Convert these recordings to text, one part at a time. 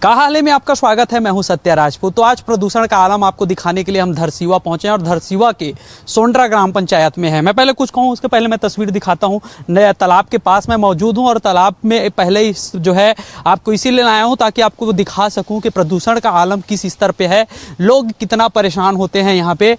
कहाले में आपका स्वागत है। मैं हूं सत्या राजपूत। तो आज प्रदूषण का आलम आपको दिखाने के लिए हम धरसीवा पहुंचे हैं और धरसीवा के सोंड्रा ग्राम पंचायत में है। मैं पहले कुछ कहूं उसके पहले मैं तस्वीर दिखाता हूं। नया तालाब के पास मैं मौजूद हूं और तालाब में पहले ही जो है आपको इसीलिए लाया हूं ताकि आपको दिखा सकूं कि प्रदूषण का आलम किस स्तर पे है, लोग कितना परेशान होते हैं यहाँ पे।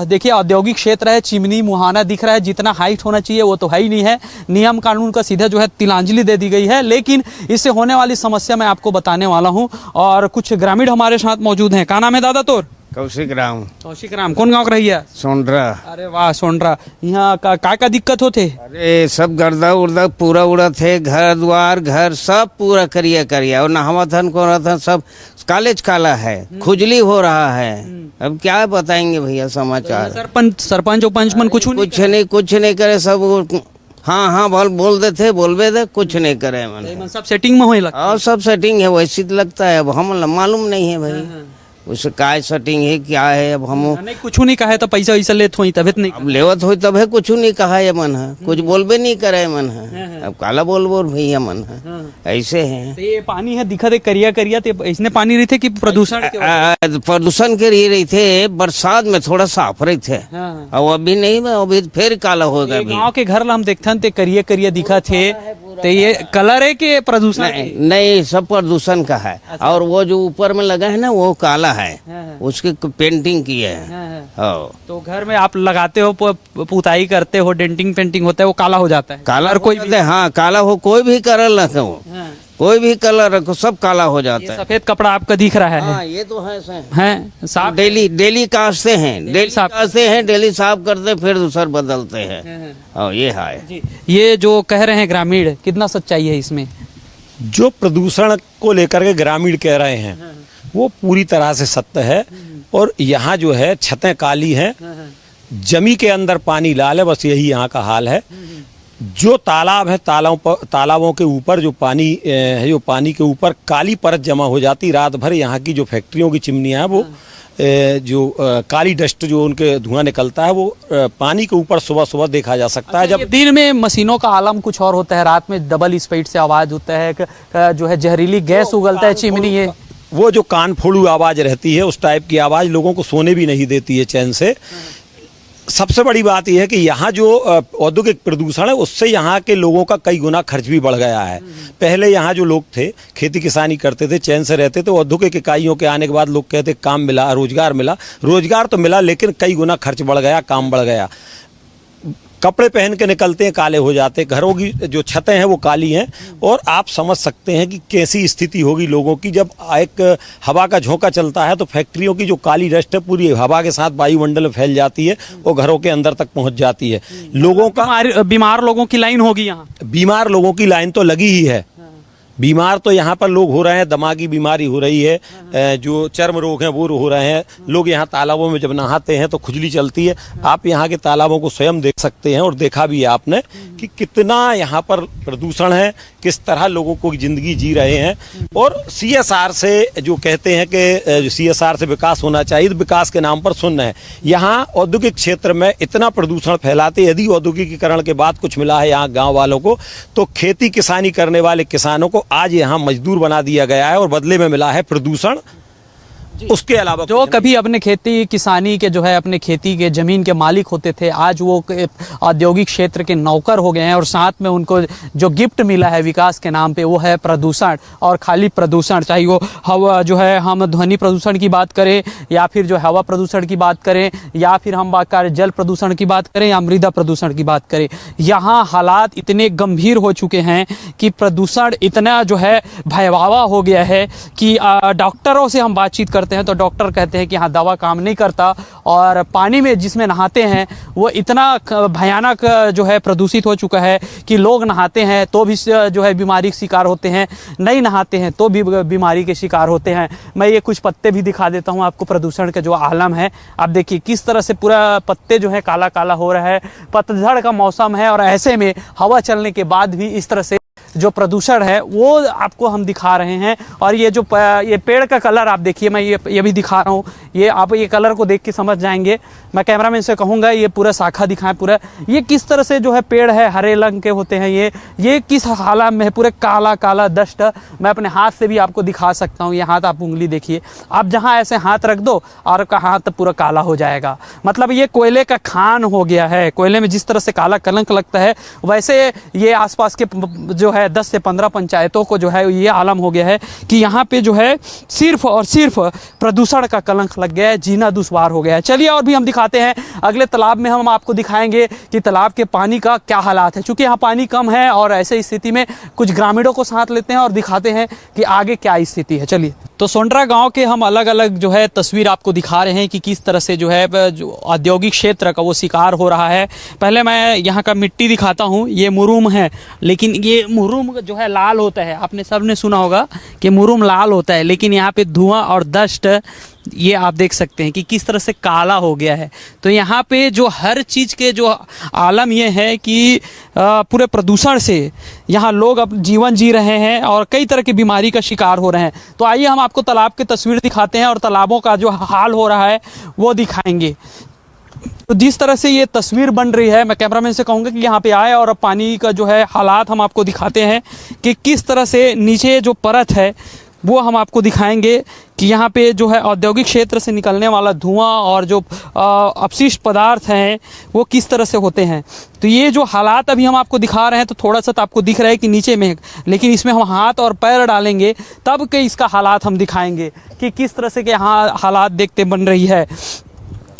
देखिए औद्योगिक क्षेत्र है, चिमनी मुहाना दिख रहा है, जितना हाइट होना चाहिए वो तो है ही नहीं है। नियम कानून का सीधे जो है तिलांजलि दे दी गई है, लेकिन इससे होने वाली समस्या मैं आपको बताने वाला हूं। और कुछ ग्रामीण हमारे साथ मौजूद हैं। क्या नाम है दादा तोर? कौशिक राम। कौशिक राम। कौन गांव का रही है? सोंड्रा। अरे वाह, सोंड्रा। यहाँ का दिक्कत होते? अरे सब गर्दा उर्दा पूरा उड़ा थे, घर द्वार घर सब पूरा करिया और नहावा थन को थन सब कालेज काला है, खुजली हो रहा है। अब क्या बताएंगे भैया समाचार। सरपंच उपंच मन कुछ नहीं करे, सब हाँ बोल देते बोलबे दे, कुछ नहीं करे मन। सब सेटिंग में होए लगता और सब सेटिंग है, वैसे लगता है। अब हम मालूम नहीं है भाई उससे क्या सेटिंग है क्या है। अब हम नहीं कुछ नहीं कहा है तो पैसा वैसा लेत हुई तबियत नहीं अब लेवत हुई तब है, कुछ नहीं कहा है मन है, कुछ बोलबे नहीं करे मन है। अब काला बोल भैया मन है, ऐसे है। तो ये पानी है दिखा दे करिया तो इसने पानी रही थे कि प्रदूषण प्रदूषण के रही थे। बरसात में थोड़ा साफ रही थे और अभी नहीं, अभी फिर काला हो गया। गाँव के घर हम देखते थे करिया दिखा थे, तो ये कलर है कि प्रदूषण? नहीं सब प्रदूषण का है। और वो जो ऊपर में लगा है ना वो काला है, उसकी पेंटिंग की है। तो घर में आप लगाते हो, पुताई करते हो, डेंटिंग पेंटिंग होता है, वो काला हो जाता है। काला कोई भी, हाँ काला हो, कोई भी कलर रखो, कोई भी कलर रखो सब काला हो जाता है। सफेद कपड़ा आपका दिख रहा है। हाँ, ये तो है साफ डेली काटते हैं, डेली साफ करते फिर दूसर बदलते हैं। और ये है ये जो कह रहे हैं ग्रामीण, कितना सच्चाई है इसमें? जो प्रदूषण को लेकर के ग्रामीण कह रहे हैं वो पूरी तरह से सत्य है। और यहाँ जो है छतें काली हैं, जमी के अंदर पानी लाल है, बस यही यहाँ का हाल है। जो तालाब है, तालाबों के ऊपर जो पानी है, जो पानी के ऊपर काली परत जमा हो जाती रात भर। यहाँ की जो फैक्ट्रियों की चिमनियाँ हैं वो जो काली डस्ट जो उनके धुआं निकलता है वो पानी के ऊपर सुबह सुबह देखा जा सकता है। जब दिन में मशीनों का आलम कुछ और होता है, रात में डबल स्पीड से आवाज होता है, जो है जहरीली गैस उगलता है चिमनी है, वो जो कान फोड़ू आवाज रहती है, उस टाइप की आवाज लोगों को सोने भी नहीं देती है चैन से। सबसे बड़ी बात यह है कि यहाँ जो औद्योगिक प्रदूषण है उससे यहाँ के लोगों का कई गुना खर्च भी बढ़ गया है। पहले यहाँ जो लोग थे खेती किसानी करते थे, चैन से रहते थे। औद्योगिक इकाइयों के आने के बाद लोग कहते काम मिला, रोजगार तो मिला, लेकिन कई गुना खर्च बढ़ गया, काम बढ़ गया। कपड़े पहन के निकलते हैं काले हो जाते, घरों की जो छतें हैं वो काली हैं। और आप समझ सकते हैं कि कैसी स्थिति होगी लोगों की जब एक हवा का झोंका चलता है तो फैक्ट्रियों की जो काली डस्ट है पूरी हवा के साथ वायुमंडल में फैल जाती है और घरों के अंदर तक पहुंच जाती है। लोगों का बीमार लोगों की लाइन होगी यहाँ। बीमार लोगों की लाइन तो लगी ही है। बीमार तो यहाँ पर लोग हो रहे हैं, दिमागी बीमारी हो रही है, जो चर्म रोग हैं वो हो रहे हैं। लोग यहाँ तालाबों में जब नहाते हैं तो खुजली चलती है। आप यहाँ के तालाबों को स्वयं देख सकते हैं और देखा भी है आपने कि कितना यहाँ पर प्रदूषण है, किस तरह लोगों को जिंदगी जी रहे हैं। और CSR से जो कहते हैं कि CSR से विकास होना चाहिए, तो विकास के नाम पर सुन रहे हैं। यहाँ औद्योगिक क्षेत्र में इतना प्रदूषण फैलाते, यदि औद्योगिकीकरण के बाद कुछ मिला है यहाँ गाँव वालों को, तो खेती किसानी करने वाले किसानों को आज यहाँ मजदूर बना दिया गया है और बदले में मिला है प्रदूषण। उसके अलावा जो कभी अपने खेती किसानी के जो है अपने खेती के जमीन के मालिक होते थे, आज वो औद्योगिक क्षेत्र के नौकर हो गए हैं। और साथ में उनको जो गिफ्ट मिला है विकास के नाम पे वो है प्रदूषण। और खाली प्रदूषण, चाहे वो हवा जो है, हम ध्वनि प्रदूषण की बात करें या फिर जो हवा प्रदूषण की बात करें या फिर हम बात करें जल प्रदूषण की बात करें या मृदा प्रदूषण की बात करें, यहाँ हालात इतने गंभीर हो चुके हैं कि प्रदूषण इतना जो है भयावह हो गया है कि डॉक्टरों से हम बातचीत करते हैं तो डॉक्टर कहते हैं कि हाँ दवा काम नहीं करता। और पानी में जिसमें नहाते हैं वो इतना भयानक जो है प्रदूषित हो चुका है कि लोग नहाते हैं तो भी जो है बीमारी के शिकार होते हैं, नहीं नहाते हैं तो भी बीमारी के शिकार होते हैं। मैं ये कुछ पत्ते भी दिखा देता हूँ आपको, प्रदूषण का जो आलम है। आप देखिए किस तरह से पूरा पत्ते जो है काला काला हो रहा है। पतझड़ का मौसम है और ऐसे में हवा चलने के बाद भी इस तरह से जो प्रदूषण है वो आपको हम दिखा रहे हैं। और ये जो ये पेड़ का कलर आप देखिए, मैं ये भी दिखा रहा हूँ, ये आप ये कलर को देख के समझ जाएंगे। मैं कैमरामैन से कहूँगा ये पूरा शाखा दिखाएं, पूरा ये किस तरह से जो है पेड़ है हरे रंग के होते हैं, ये किस हालत में है, पूरे काला काला डस्ट। मैं अपने हाथ से भी आपको दिखा सकता हूँ, ये हाथ आप उंगली देखिए, आप जहाँ ऐसे हाथ रख दो और का हाथ पूरा काला हो जाएगा। मतलब ये कोयले का खान हो गया है। कोयले में जिस तरह से काला कलंक लगता है वैसे ये आसपास के जो है 10 से 15 पंचायतों को जो है ये आलम हो गया है कि यहाँ पे जो है सिर्फ और सिर्फ प्रदूषण का कलंक लग गया है, जीना दुश्वार हो गया है। चलिए और भी हम दिखाते हैं अगले तालाब में, हम आपको दिखाएंगे कि तालाब के पानी का क्या हालात है। चूँकि यहाँ पानी कम है और ऐसे स्थिति में कुछ ग्रामीणों को साथ लेते हैं और दिखाते हैं कि आगे क्या स्थिति है। चलिए, तो सोंड्रा गांव के हम अलग अलग जो है तस्वीर आपको दिखा रहे हैं कि किस तरह से जो है जो औद्योगिक क्षेत्र का वो शिकार हो रहा है। पहले मैं यहाँ का मिट्टी दिखाता हूँ, ये मुरुम है, लेकिन ये मुरुम जो है लाल होता है, आपने सबने सुना होगा कि मुरुम लाल होता है, लेकिन यहाँ पे धुआं और डस्ट ये आप देख सकते हैं कि किस तरह से काला हो गया है। तो यहाँ पे जो हर चीज़ के जो आलम ये है कि पूरे प्रदूषण से यहाँ लोग अब जीवन जी रहे हैं और कई तरह की बीमारी का शिकार हो रहे हैं। तो आइए हम आपको तालाब की तस्वीर दिखाते हैं और तालाबों का जो हाल हो रहा है वो दिखाएंगे। तो जिस तरह से ये तस्वीर बन रही है, मैं कैमरामैन से कहूँगा कि यहाँ पे आए और पानी का जो है हालात हम आपको दिखाते हैं कि किस तरह से नीचे जो परत है वो हम आपको दिखाएंगे कि यहाँ पे जो है औद्योगिक क्षेत्र से निकलने वाला धुआं और जो अपशिष्ट पदार्थ हैं वो किस तरह से होते हैं। तो ये जो हालात अभी हम आपको दिखा रहे हैं तो थोड़ा सा तो आपको दिख रहा है कि नीचे में, लेकिन इसमें हम हाथ और पैर डालेंगे तब के इसका हालात हम दिखाएंगे कि किस तरह से के यहाँ हालात देखते बन रही है।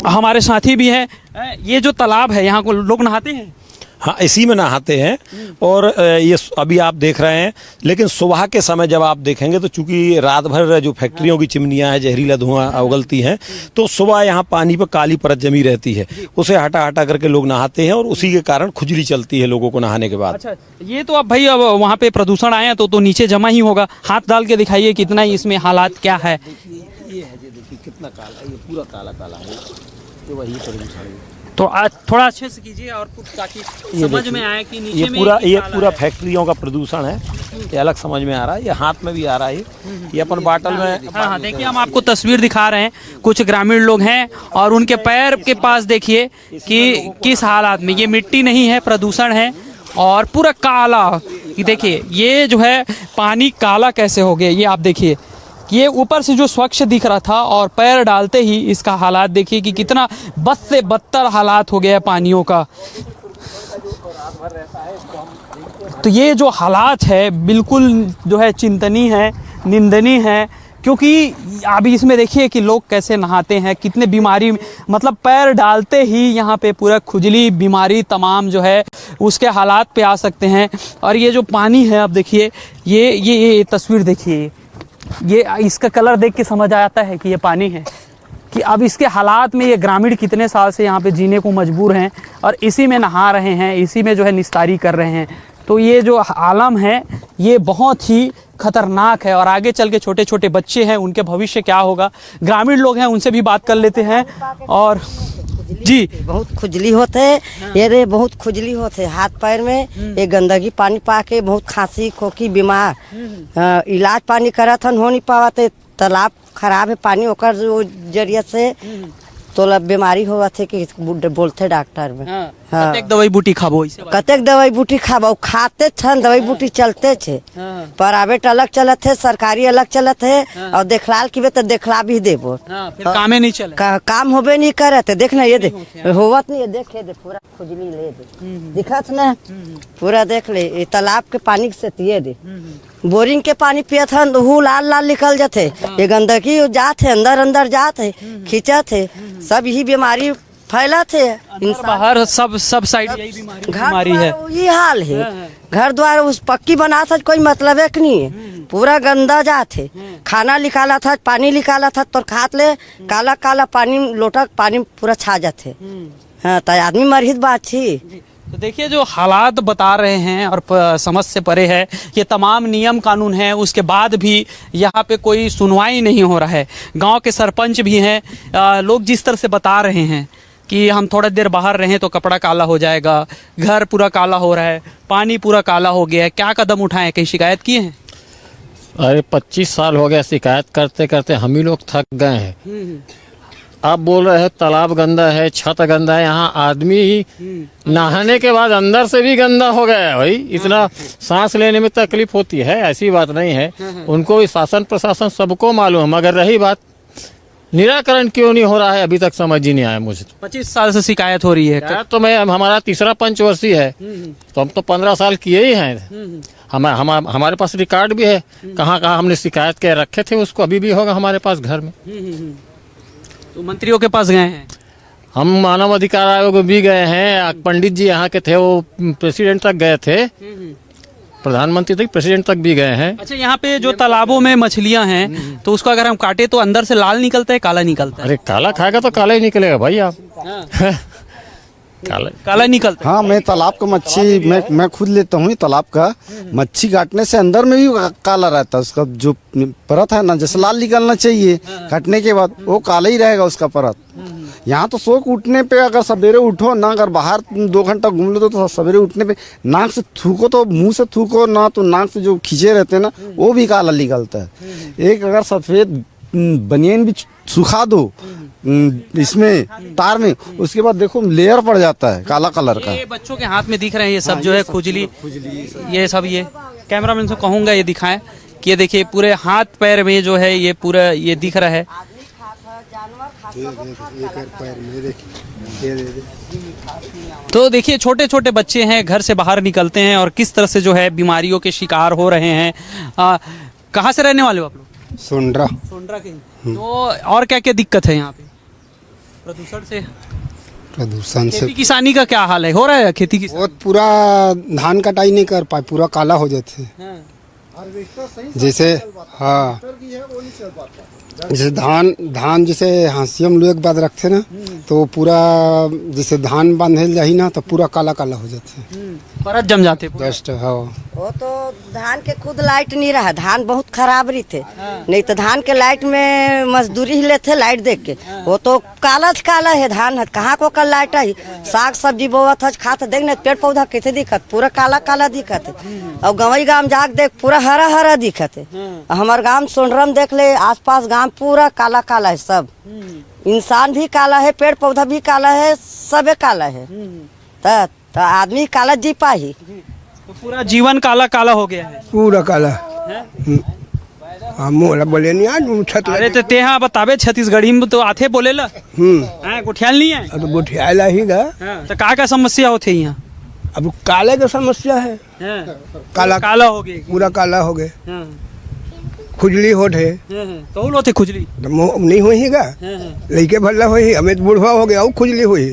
हमारे साथी भी हैं। ये जो तालाब है यहाँ को लोग नहाते हैं, हाँ इसी में नहाते हैं। और ये अभी आप देख रहे हैं, लेकिन सुबह के समय जब आप देखेंगे तो चूंकि रात भर जो फैक्ट्रियों की चिमनियां हैं, जहरीला धुआं उगलती हैं, तो सुबह यहाँ पानी पर काली परत जमी रहती है, उसे हटा हटा करके लोग नहाते हैं और उसी के कारण खुजली चलती है लोगों को नहाने के बाद। अच्छा, ये तो अब भाई अब वहाँ पे प्रदूषण आए हैं तो नीचे जमा ही होगा। हाथ डाल के दिखाइए कितना इसमें हालात क्या है। ये है, ये देखिए कितना काला, ये पूरा काला काला है, तो वही प्रदूषण है। तो थोड़ा अच्छे से कीजिए और ताकि समझ में आए कि नीचे में ये पूरा फैक्ट्रियों का प्रदूषण है, ये अलग समझ में आ रहा है। ये हाथ में भी आ रहा है, ये अपन बाटल में। हाँ, देखिए हम आपको तस्वीर दिखा रहे हैं, कुछ ग्रामीण लोग हैं और उनके पैर के पास देखिए कि किस हालात में, ये मिट्टी नहीं है, प्रदूषण है और पूरा काला। देखिए ये जो है पानी काला कैसे हो गया, ये आप देखिए, ये ऊपर से जो स्वच्छ दिख रहा था और पैर डालते ही इसका हालात देखिए कि कितना बद से बदतर हालात हो गया है पानियों का। तो ये जो हालात है बिल्कुल जो है चिंतनीय है, निंदनीय है, क्योंकि अभी इसमें देखिए कि लोग कैसे नहाते हैं, कितने बीमारी, मतलब पैर डालते ही यहाँ पे पूरा खुजली बीमारी तमाम जो है उसके हालात पे आ सकते हैं। और ये जो पानी है आप देखिए, ये तस्वीर देखिए, ये इसका कलर देख के समझ आता है कि ये पानी है, कि अब इसके हालात में ये ग्रामीण कितने साल से यहाँ पे जीने को मजबूर हैं और इसी में नहा रहे हैं, इसी में जो है निस्तारी कर रहे हैं। तो ये जो आलम है ये बहुत ही खतरनाक है और आगे चल के छोटे छोटे बच्चे हैं, उनके भविष्य क्या होगा। ग्रामीण लोग हैं, उनसे भी बात कर लेते हैं। और जी, बहुत खुजली होते है, ये रे बहुत खुजली होते हाथ पैर में, ये गंदगी पानी पाके बहुत खांसी खोखी बीमार, इलाज पानी करत हन हो नहीं पावत, तालाब खराब है पानी ओकर जरिए से तो बीमारी हुआ थे कि बोलते डॉक्टर में। हाँ, कतेक दवाई बूटी खाबो, कतेक दवाई बूटी खाबो, खाते छन दवाई बूटी चलते छे। प्राइवेट अलग चलत है, सरकारी अलग चलत है और देखलाल की तो देखला भी देबो, फिर कामे नहीं चले, काम होबे नहीं करते। देखना ये देख होवत नहीं, देखे दे पूरा खुजली ले दे दिखत ना, पूरा देख ले। ये तालाब के पानी से ये दे, बोरिंग के पानी पियत हन तो लाल लाल निकल जाते, ये गंदगी जात है अंदर अंदर जात है, खींचत है, सब यही बीमारी फैला थे। बाहर सब साइड यही बीमारी है, ये हाल है। घर द्वार उस पक्की बना था कोई मतलब है कि नहीं है, पूरा गंदा जात है। खाना निकाला था, पानी निकाला था तो खात ले काला काला पानी, लोटा पानी पूरा छा जाते। हाँ, तो आदमी मरहित बात थी। तो देखिए जो हालात बता रहे हैं और समझ से परे है, ये तमाम नियम कानून है, उसके बाद भी यहाँ पे कोई सुनवाई नहीं हो रहा है। गांव के सरपंच भी हैं, लोग जिस तरह से बता रहे हैं कि हम थोड़ा देर बाहर रहें तो कपड़ा काला हो जाएगा, घर पूरा काला हो रहा है, पानी पूरा काला हो गया है, क्या कदम उठाएं? कहीं शिकायत किए हैं? अरे 25 साल हो गया शिकायत करते करते हम ही लोग थक गए हैं। आप बोल रहे हैं तालाब गंदा है, छत गंदा है, यहाँ आदमी नहाने के बाद अंदर से भी गंदा हो गया है भाई। इतना सांस लेने में तकलीफ होती है, ऐसी बात नहीं है। उनको भी शासन प्रशासन सबको मालूम है, मगर रही बात निराकरण क्यों नहीं हो रहा है अभी तक समझ ही नहीं आया मुझे। 25 साल से शिकायत हो रही है। तो मैं हमारा तीसरा पंचवर्षीय है, तो हम तो 15 साल किए ही हैं। हमारे पास रिकॉर्ड भी है, कहाँ कहाँ हमने शिकायत के रखे थे, उसको अभी भी होगा हमारे पास घर में। तो मंत्रियों के पास गए हैं? हम मानव अधिकार आयोग भी गए हैं, पंडित जी यहाँ के थे, वो प्रेसिडेंट तक गए थे, प्रधानमंत्री तक, प्रेसिडेंट तक भी गए हैं। अच्छा, यहाँ पे जो तालाबों में मछलियाँ हैं तो उसको अगर हम काटे तो अंदर से लाल निकलता है, काला निकलता है? अरे काला खाएगा तो काला ही निकलेगा भाई आप। काला निकलता है। हाँ, मैं तालाब का मच्छी मैं खुद लेता हूँ। तालाब का मच्छी काटने से अंदर में भी काला रहता है, उसका जो परत है ना, जैसे लाल निकलना चाहिए, काटने के बाद वो काला ही रहेगा उसका परत। यहाँ तो सोख उठने पे अगर सवेरे उठो ना, अगर बाहर 2 घंटा घूम लो तो सवेरे उठने पे नाक से थूको तो मुंह से थूको ना, तो नाक से जो खींचे रहते हैं ना वो भी काला निकलता है। एक अगर सफेद बनियान भी सुखा दो इसमें तार में, उसके बाद देखो लेयर पड़ जाता है काला कलर का। ये बच्चों के हाथ में दिख रहे हैं ये सब जो है खुजली, ये सब, ये कैमरामैन से कहूँगा ये दिखाएं कि ये देखिए पूरे हाथ पैर में जो है ये पूरा ये दिख रहा है। तो देखिए छोटे छोटे बच्चे हैं, घर से बाहर निकलते हैं और किस तरह से जो है बीमारियों के शिकार हो रहे हैं। कहाँ से रहने वाले हो आप लोग? सोंड्रा के। तो और क्या क्या दिक्कत है यहाँ पे? प्रदूषण से खेती किसानी का क्या हाल है? हो रहा है खेती की? बहुत, पूरा धान कटाई नहीं कर पाए, पूरा काला हो जाते जैसे। हाँ, जैसे धान जैसे हांसी हम लोग एक बात रखते ना, तो पूरा जैसे धान बांधे जाही ना तो पूरा काला काला हो जाते, परत जम जाते जस्ट। हाँ, वो तो धान के खुद लाइट नहीं रहा, धान बहुत खराब रही थे। नहीं तो धान के लाइट में मजदूरी ही लेते लाइट देख के, वो तो काला काला है धान, कहाँ को कल लाइट आई। साग सब्जी बोवत हज खाते देख ना, पेड़ पौधा कैसे दिखत, पूरा काला काला दिखत है। और गवई गांव जाके देख पूरा हरा हरा दिखत है। हमारे गांव सोनरम देख ले, आसपास गांव पूरा काला काला है सब। इंसान भी काला है, पेड़ पौधा भी काला है, सबे काला है। तो आदमी काला जी पाही, तो पूरा जीवन काला काला हो गया है। पूरा काला। मोला बोले नहीं आज छत। अरे तो तेहा बताबे छत्तीसगढ़ी में तो आथे बोलेला। गुठियाल नहीं है? अब गुठियाला ही गा। तो का समस्या होते यहाँ? अब काले का समस्या है, काला काला हो गए, पूरा काला हो गए, खुजली होत है। कौन होते खुजली? नहीं हुई गा, लड़के भल्ला हुई, हमें तो बुढ़वा हो गया, खुजली हुई।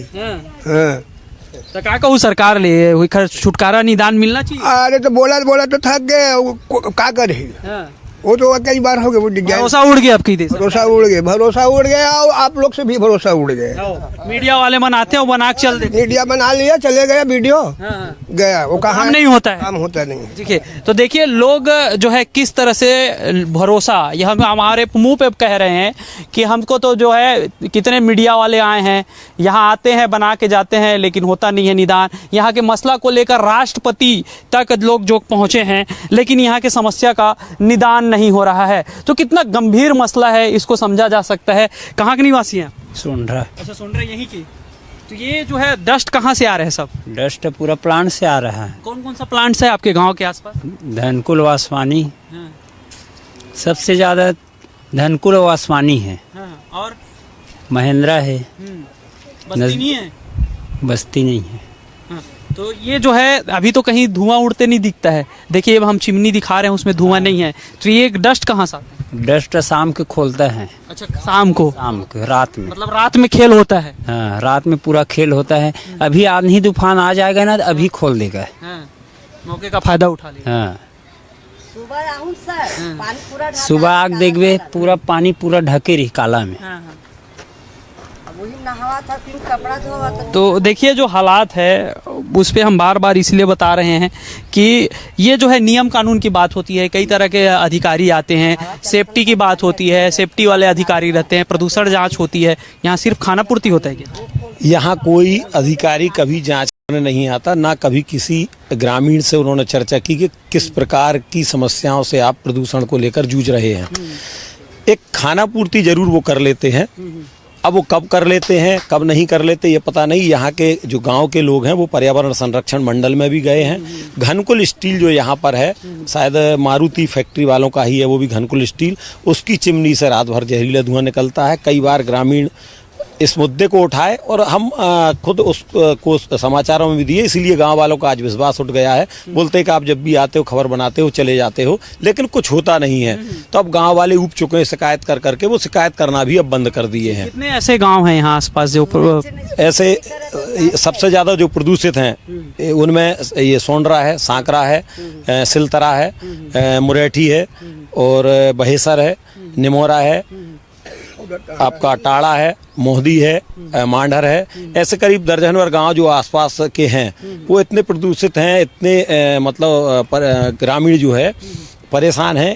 तो का कहूँ सरकार ले छुटकारा निदान मिलना चाहिए। अरे तो बोला तो थक गए, का करे। वो तो कई बार हो गए, भरोसा उड़ गया आपकी देश, भरोसा उड़ गया, और आप लोग से भी भरोसा उड़ गया। मीडिया वाले बनाते हैं, बना के चल देते, मीडिया बना लिया, चले गया वीडियो, गया वो कहाँ नहीं होता है, काम होता नहीं। देखिए तो देखिए लोग जो है किस तरह से भरोसा, ये हम हमारे मुंह पे कह रहे हैं कि हमको तो जो है कितने मीडिया वाले आए हैं, यहाँ आते हैं बना के जाते हैं, लेकिन होता नहीं है निदान। यहाँ के मसला को लेकर राष्ट्रपति तक लोग जो पहुँचे हैं, लेकिन यहाँ के समस्या का निदान नहीं हो रहा है। तो कितना गंभीर मसला है इसको समझा जा सकता है। कहाँ के निवासी हैं? सोंड्रा। अच्छा, सोंड्रा यहीं के। तो ये जो है डस्ट कहाँ से आ रहे हैं? सब डस्ट पूरा प्लांट से आ रहा है। कौन कौन सा प्लांट्स है आपके गांव के आसपास? धनकुल वासवानी, सबसे ज्यादा धनकुल वासवानी है, और महेंद्रा है, बस्ती नहीं है? बस्ती नहीं है। तो ये जो है अभी तो कहीं धुआं उड़ते नहीं दिखता है। देखिए अब हम चिमनी दिखा रहे हैं, उसमें धुआं नहीं है। तो ये डस्ट कहाँ से आता है? डस्ट शाम के खोलता है। अच्छा, शाम को? शाम को, रात में, मतलब रात में खेल होता है? हाँ, रात में पूरा खेल होता है। अभी आंधी तूफान आ जाएगा ना, तो अभी खोल देगा। मौके का फायदा उठा लेगा। हाँ, सुबह सुबह आग देखबे पूरा पानी पूरा ढके रही काला में। नहावा था, फिर कपड़ा धोवा था। तो देखिए जो हालात है उस पर हम बार बार इसलिए बता रहे हैं कि ये जो है नियम कानून की बात होती है, कई तरह के अधिकारी आते हैं, सेफ्टी की बात होती है, सेफ्टी वाले अधिकारी रहते हैं, प्रदूषण जांच होती है। यहाँ सिर्फ खाना पूर्ति होता है क्या? यहाँ कोई अधिकारी कभी जांच करने नहीं आता, ना कभी किसी ग्रामीण से उन्होंने चर्चा की कि किस प्रकार की समस्याओं से आप प्रदूषण को लेकर जूझ रहे हैं। एक खाना पूर्ति जरूर वो कर लेते हैं, अब वो कब कर लेते हैं कब नहीं कर लेते ये पता नहीं। यहाँ के जो गांव के लोग हैं वो पर्यावरण संरक्षण मंडल में भी गए हैं। घनकुल स्टील जो यहाँ पर है, शायद मारुति फैक्ट्री वालों का ही है वो भी घनकुल स्टील, उसकी चिमनी से रात भर जहरीला धुआं निकलता है। कई बार ग्रामीण इस मुद्दे को उठाए और हम खुद उसको समाचारों में भी दिए, इसीलिए गांव वालों का आज विश्वास उठ गया है। बोलते हैं कि आप जब भी आते हो खबर बनाते हो चले जाते हो, लेकिन कुछ होता नहीं है। तो अब गांव वाले उब चुके हैं शिकायत कर करके, वो शिकायत करना भी अब बंद कर दिए हैं। कितने ऐसे गांव हैं यहाँ आसपास जो ऐसे सबसे ज़्यादा जो प्रदूषित हैं उनमें ये सोंडरा है, सांकरा है, सिलतरा है, मुरेठी है और बहेसर है, निमोरा है, आपका टाड़ा है, मोहदी है, मांडर है। ऐसे करीब दर्जनभर गांव जो आसपास के हैं वो इतने प्रदूषित हैं, इतने मतलब ग्रामीण जो है परेशान हैं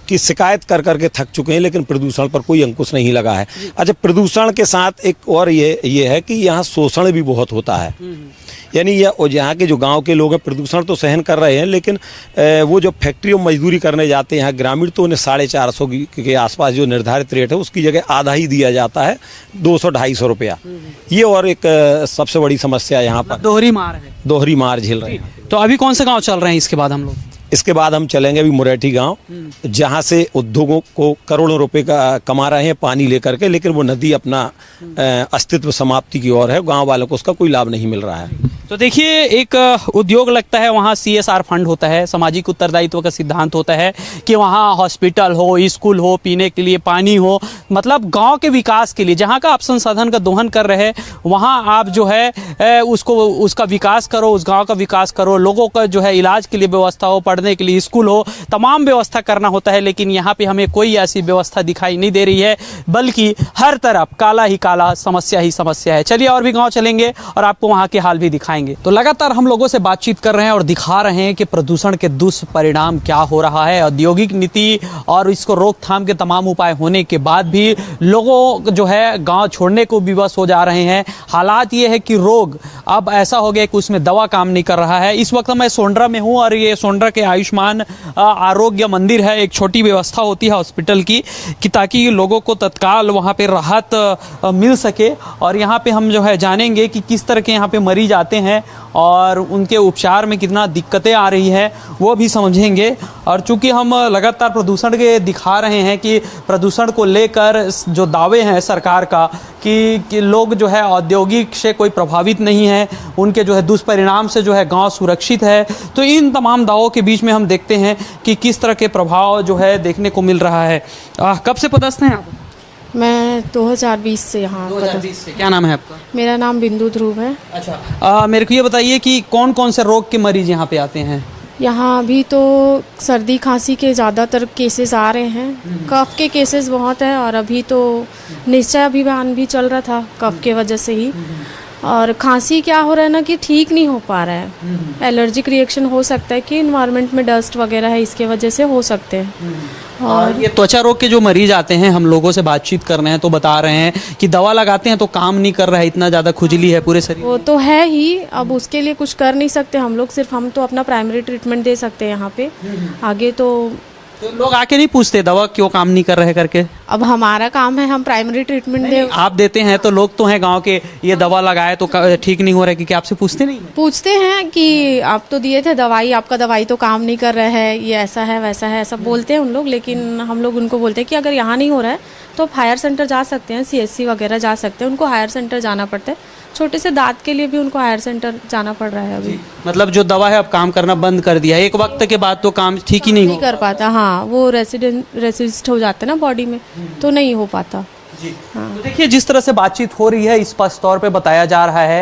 कि शिकायत कर करके थक चुके हैं, लेकिन प्रदूषण पर कोई अंकुश नहीं लगा है। अच्छा, प्रदूषण के साथ एक और ये है कि यहाँ शोषण भी बहुत होता है। यानी यहाँ के जो गांव के लोग हैं प्रदूषण तो सहन कर रहे हैं, लेकिन वो जो फैक्ट्रियों में मजदूरी करने जाते हैं यहाँ ग्रामीण, तो उन्हें 450 के आसपास जो निर्धारित रेट है उसकी जगह आधा ही दिया जाता है, 200-250 रुपया। ये और एक सबसे बड़ी समस्या यहाँ पर दोहरी मार है, दोहरी मार झेल रहे हैं। तो अभी कौन से गाँव चल रहे हैं इसके बाद हम लोग? इसके बाद हम चलेंगे अभी मुरेठी गांव, जहां से उद्योगों को करोड़ों रुपए का कमा रहे हैं पानी लेकर के, लेकिन वो नदी अपना अस्तित्व समाप्ति की ओर है। गांव वालों को उसका कोई लाभ नहीं मिल रहा है। तो देखिए, एक उद्योग लगता है वहाँ CSR फंड होता है, सामाजिक उत्तरदायित्व का सिद्धांत होता है कि वहाँ हॉस्पिटल हो, स्कूल हो, पीने के लिए पानी हो, मतलब गांव के विकास के लिए जहाँ का आप संसाधन का दोहन कर रहे हैं वहाँ आप जो है उसका विकास करो, उस गांव का विकास करो, लोगों का जो है इलाज के लिए व्यवस्था हो, पढ़ने के लिए स्कूल हो, तमाम व्यवस्था करना होता है। लेकिन यहाँ पे हमें कोई ऐसी व्यवस्था दिखाई नहीं दे रही है, बल्कि हर तरफ काला ही काला, समस्या ही समस्या है। चलिए और भी गाँव चलेंगे और आपको वहाँ के हाल भी दिखाएंगे। तो लगातार हम लोगों से बातचीत कर रहे हैं और दिखा रहे हैं कि प्रदूषण के दुष्परिणाम क्या हो रहा है। औद्योगिक नीति और इसको रोकथाम के तमाम उपाय होने के बाद भी लोगों जो है गांव छोड़ने को विवश हो जा रहे हैं। हालात ये है कि रोग अब ऐसा हो गया कि उसमें दवा काम नहीं कर रहा है। इस वक्त मैं सोंडरा में हूँ और ये सोंडरा के आयुष्मान आरोग्य मंदिर है। एक छोटी व्यवस्था होती है हॉस्पिटल की कि ताकि लोगों को तत्काल वहाँ पे राहत मिल सके। और यहाँ पे हम जो है जानेंगे कि किस तरह के यहाँ पे मरीज आते हैं और उनके उपचार में कितना दिक्कतें आ रही है वो भी समझेंगे। और चूंकि हम लगातार प्रदूषण के दिखा रहे हैं कि प्रदूषण को लेकर जो दावे हैं सरकार का कि लोग जो है औद्योगिक से कोई प्रभावित नहीं है, उनके जो है दुष्परिणाम से जो है गांव सुरक्षित है, तो इन तमाम दावों के बीच में हम देखते हैं कि किस तरह के प्रभाव जो है देखने को मिल रहा है। कब से पदस्थ हैं आप? मैं 2020 से यहाँ। 2020 से। क्या नाम है आपका? मेरा नाम बिंदु ध्रुव है। अच्छा, मेरे को ये बताइए कि कौन कौन से रोग के मरीज यहाँ पे आते हैं? यहाँ अभी तो सर्दी खांसी के ज़्यादातर केसेस आ रहे हैं, कफ के केसेस बहुत है और अभी तो निश्चय अभियान भी चल रहा था कफ के वजह से ही। और खांसी क्या हो रहा है ना कि ठीक नहीं हो पा रहा है, एलर्जिक रिएक्शन हो सकता है कि इन्वायरमेंट में डस्ट वगैरह है, इसके वजह से हो सकते हैं। और ये त्वचा रोग के जो मरीज आते हैं, हम लोगों से बातचीत कर रहे हैं तो बता रहे हैं कि दवा लगाते हैं तो काम नहीं कर रहा है, इतना ज़्यादा खुजली है पूरे शरीर। वो तो है ही, अब उसके लिए कुछ कर नहीं सकते हम लोग, सिर्फ हम तो अपना प्राइमरी ट्रीटमेंट दे सकते हैं यहाँ पे। आगे तो लोग आके नहीं पूछते दवा क्यों काम नहीं कर रहे करके? अब हमारा काम है, हम प्राइमरी ट्रीटमेंट दे। आप देते हैं तो लोग तो हैं गांव के, ये दवा लगाए तो ठीक नहीं हो रहा है, क्योंकि आपसे पूछते नहीं? पूछते हैं कि आप तो दिए थे दवाई, आपका दवाई तो काम नहीं कर रहा है, ये ऐसा है वैसा है, ऐसा बोलते हैं उन लोग। लेकिन हम लोग उनको बोलते हैं कि अगर यहाँ नहीं हो रहा है तो आप हायर सेंटर जा सकते हैं, CSC वगैरह जा सकते हैं। उनको हायर सेंटर जाना पड़ता है, छोटे से दांत के लिए भी उनको हायर सेंटर जाना पड़ रहा है अभी। मतलब जो दवा है अब काम करना बंद कर दिया है, एक वक्त के बाद तो काम ठीक ही नहीं कर पाता। हाँ, वो रेसिस्ट हो जाते हैं ना बॉडी में, तो नहीं हो पाता। हाँ। तो देखिए, जिस तरह से बातचीत हो रही है स्पष्ट तौर पे बताया जा रहा है